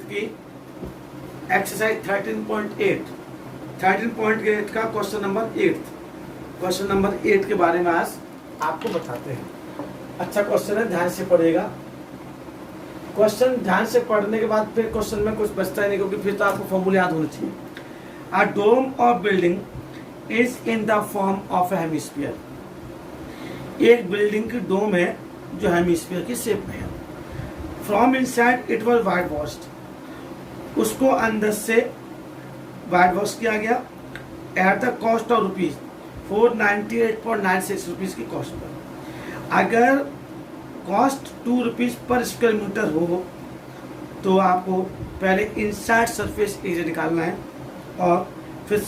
की एक्सरसाइज 13.8 का question number 8 के बारे में आज आपको बताते हैं। अच्छा क्वेश्चन है, ध्यान से पढ़िएगा। क्वेश्चन ध्यान से पढ़ने के बाद फिर क्वेश्चन में कुछ बचता ही नहीं, क्योंकि फिर तो आपको फॉर्मूला याद होना चाहिए। A dome of building is in the form of a hemisphere. एक बिल्डिंग की डोम है जो हेमिस्फीयर की शेप में है। From inside it was white washed, उसको अंदर से वाइट वॉश किया गया। At the cost of rupees 498.96 rupees की कॉस्ट पर। अगर कॉस्ट 2 रुपीज पर स्क्वायर मीटर हो तो आपको पहले इनसाइड सरफेस एरिया निकालना है और फिर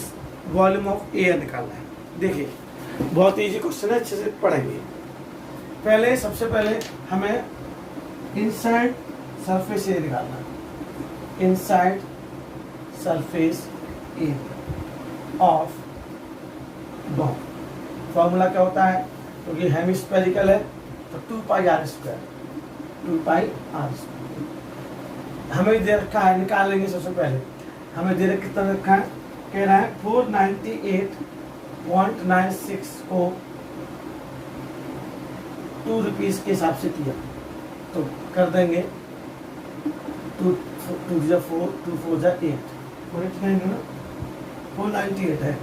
वॉल्यूम ऑफ एयर निकालना है। देखिए बहुत इजी क्वेश्चन है, अच्छे से पढ़ेंगे। पहले सबसे पहले हमें इनसाइड सरफेस एरिया निकालना है। Inside surface area of dome. Formula क्या होता है, क्योंकि हेमिस्फेरिकल है तो 2 pi are square, 2 pi are square हमें दे रखा है। निकाल लेंगे सबसे पहले। हमें दे रखा कितना रखा है, कह रहा है 498.96 को 2 रुपीज के हिसाब से किया तो कर देंगे 2 4 2 4 8 ना 498 है।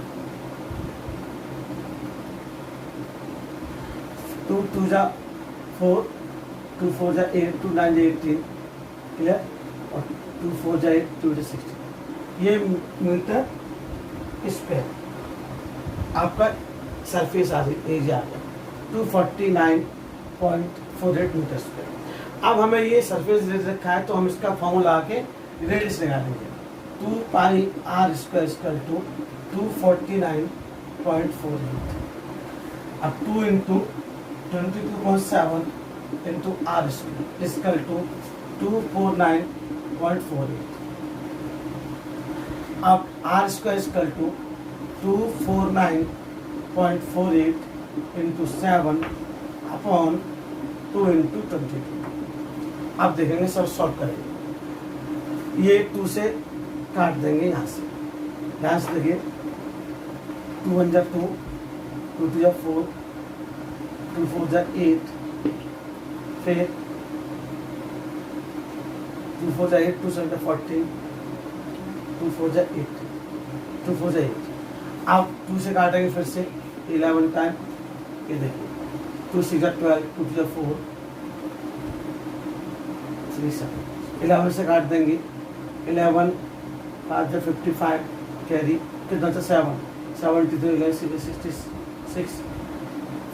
2 2 4 2 4 8 2 9 18 क्लियर, और 2 4 8 2 16 ये मीटर स्क्वायर आपका सरफेस एरिया आ गया 249.48 मीटर स्क्वायर। अब हमें ये सरफेस रखा है तो हम इसका फॉर्मूला आके रेडियस निकालेंगे। 2 pi are square equal to 249.48। अब 2 into 22.7 into R square equal to 249.48। अब R square equal to 249.48 into 7 upon 2 into 22। अब देखेंगे सब सॉल्व करेंगे। ये 2 से काट देंगे यहाँ से। ध्यान से देखिए 2 1 जा 2 2 2 जा 4 2 4 जा 8 फिर 2 4 जा 8 2 7 जा 14 2 4 जा 8 2 4 जा 8। अब 2 से काटेंगे फिर से 11 टाइम। ये देखिए 2 6 जा 12 2 2 जा 4 3 7 11 से काट देंगे 11 5 जा 55 कैरी कितना था 7 73 11 66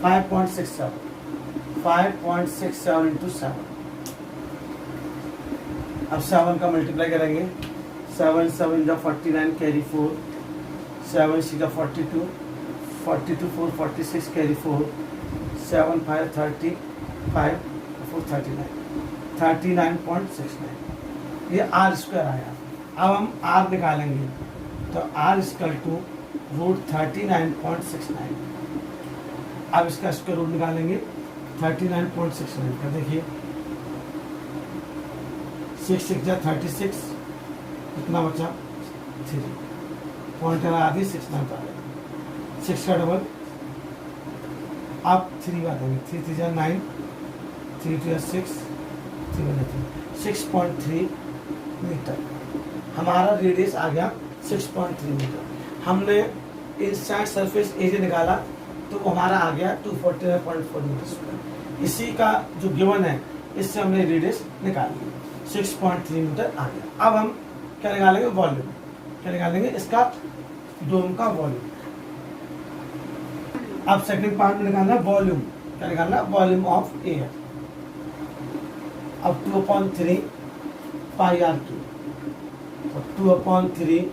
5.67 इंटू 7। अब 7 का मल्टीप्लाई करेंगे 7 7 जा 49 कैरी 4 7 6 जा 42 42 4 46 कैरी 4 7 5 35 4 39 39.69। ये आर स्क्वायर आया। अब हम आर निकालेंगे तो आर इक्वल टू √39.69। अब इसका स्क्वायर रूट निकालेंगे 39.69 का। देखिए 6 6 जा 36 कितना बचा 3 पॉइंट आदि 6 9 6 का डबल। अब 3 का देंगे 3 3 जा 9 3 2 जा 6 6.3 मीटर हमारा रेडियस आ गया 6.3 मीटर। हमने इनसाइड सरफेस एरिया निकाला तो हमारा आ गया 249.4 मीटर स्क्वायर। इसी का जो गिवन है इससे हमने रेडियस निकाल लिया 6.3 मीटर आ गया। अब हम क्या निकालेंगे, वॉल्यूम। क्या निकालेंगे, इसका डोम का वॉल्यूम। अब सेकंड पार्ट में निकालना वॉल्यूम। क्या निकालना, वॉल्यूम ऑफ एयर। अब 2/3 पाई आर क्यू, 2/3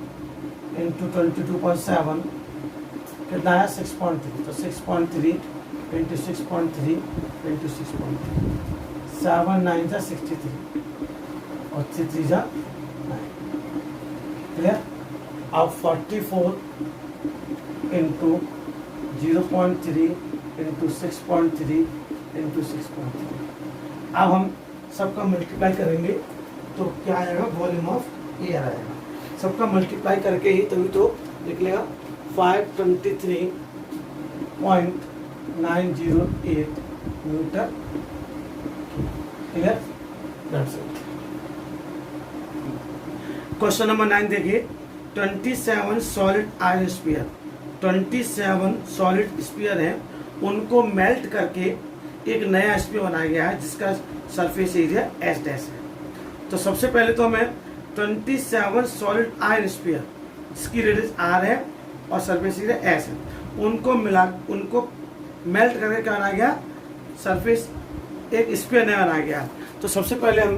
इंटू 22.7 कितना है 6.3। तो 6.3 इंटू 6.3 इंटू 6.3 7 9 जा 63 और 3 3 जा 9। क्लियर। अब 44 इंटू 0.3 इंटू 6.3 इंटू 6.3। अब हम सबका मल्टीप्लाई करेंगे तो क्या आएगा, वॉल्यूम ऑफ एयर आएगा। सबका मल्टीप्लाई करके ही तभी तो निकलेगा 523.908 मीटर। क्लियर? क्वेश्चन नंबर 9 देखिए, 27 solid iron sphere, 27 solid sphere हैं, उनको मेल्ट करके एक नया स्फीयर बनाया गया है जिसका सरफेस एरिया S डैश है। तो सबसे पहले तो हमें 27 सॉलिड आयरन स्फीयर जिसकी रेडियस R है और सरफेस एरिया S है, उनको मेल्ट करके क्या बनाया गया, सरफेस एक स्फीयर नया बनाया गया। तो सबसे पहले हम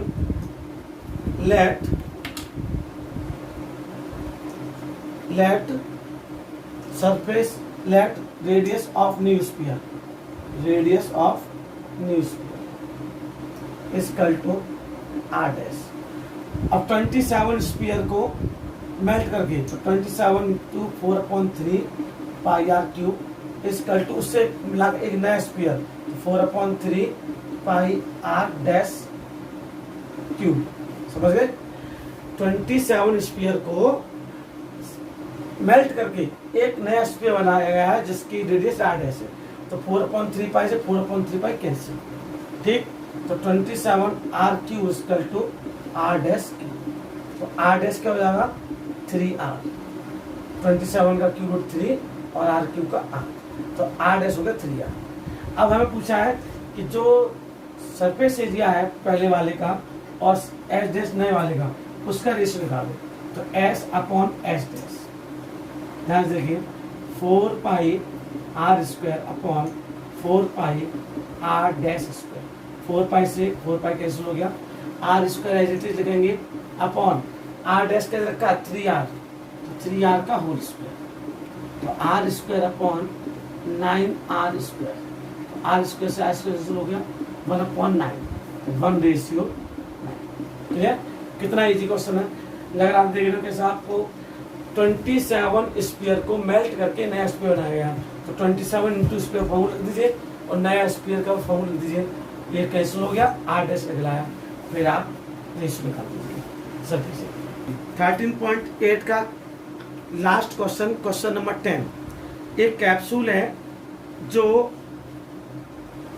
let radius of new sphere equal to R dash. अब 27 स्फीयर को मेल्ट करके, तो 27 into 4/3 pi R cube equal to, उससे मिला एक नया sphere 4/3 pi R dash cube. समझ गए? 27 स्फीयर को मेल्ट करके एक नया स्फीयर बनाया गया है जिसकी रेडियस R डैश है। तो 4/3 पाई से 4/3 पाई कैंसिल, ठीक। तो 27 R cube equal to R dash cube. तो R डैश क्या हो जाएगा, 3R। 27 का क्यूब रूट 3 और R क्यूब का R, तो R डैश हो गया 3R। अब हमें पूछा है कि जो सरफेस एरिया है पहले वाले का और S डैश नए वाले का, उसका रेशियो निकालो। तो S/S डैश, ध्यान से देखिए, 4 pi R square upon 4 pi R dash square. 4 pi से 4 पाई कैंसिल हो गया, R square as it is लिखेंगे अपॉन R डैश का रखा 3R, तो 3R का होल स्क्वायर। तो R square upon 9R square, तो R स्क्वायर से R स्क्वायर कैंसिल हो गया, 1/9, 1:9। क्लियर? कितना इजी क्वेश्चन है। अगर आप देख रहे हो कैसे आपको 27 स्फीयर को मेल्ट करके नया स्फीयर बनाया गया। तो 27 इंटू स्फीयर फॉर्मूला लिख दीजिए और नया स्फीयर का फॉर्मूला लिख दीजिए। ये कैंसिल हो गया, R डैश निकलाया, फिर आप रेशियो निकाल दीजिए। सब 13.8 का लास्ट क्वेश्चन, क्वेश्चन नंबर 10। एक कैप्सूल है जो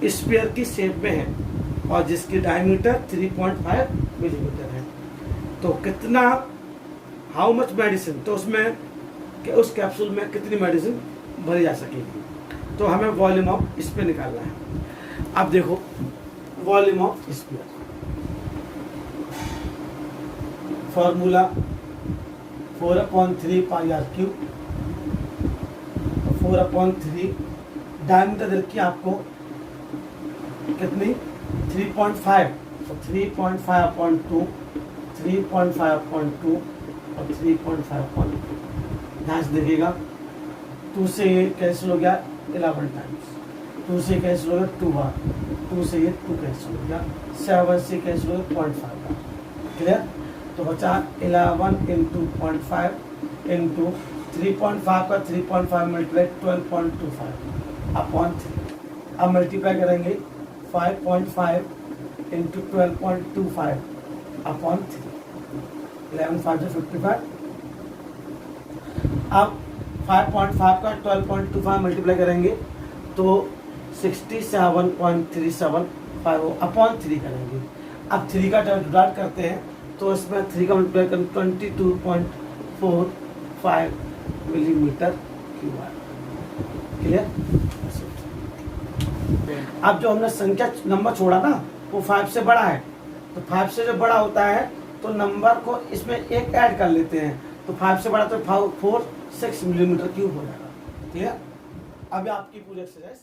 स्फीयर की शेप में है और जिसकी डायमीटर 3.5 मिलीमीटर है। तो कितना, हाउ मच मेडिसिन, तो उसमें उस कैप्सूल में कितनी मेडिसिन भरी जा सकेगी। तो हमें वॉल्यूम ऑफ स्फीयर निकालना है। अब देखो, volume of sphere formula 4/3 pi R cube, 4/3 diameter रखी आपको कितनी, 3.5, तो 3.5/2, 3.5/2 और 3.5/2। ध्यान से देखिएगा, 2 से ये कैंसिल हो गया 11 टाइम्स, 2 से कैंसिल हो गया 2 बार, 2 से ये 2 कैंसिल हो गया, 7 से कैंसिल हो गया 0.5 बार। क्लियर? तो बचा 11 इंटू 0.5 इंटू 3.5 का 3.5 मल्टीप्लाई 12.25 अपॉन 3। अब मल्टीप्लाई करेंगे 5.5 इंटू 12.25 अपॉन 3, 11×5 = 55। अब 5.5 का 12.25 मल्टीप्लाई करेंगे तो 67.375 अपॉन 3 करेंगे। अब 3 का डिवाइड करते हैं तो इसमें 3 का मल्टीप्लाई करें 22.45 मिलीमीटर क्यूब। क्लियर? अब जो हमने संख्या नंबर छोड़ा ना वो 5 से बड़ा है, तो 5 से जो बड़ा होता है तो नंबर को इसमें एक ऐड कर लेते हैं, तो 5 से बड़ा तो 46 मिलीमीटर क्यूब हो जाएगा। ठीक है? अब आपकी पूरी एक्सरसाइज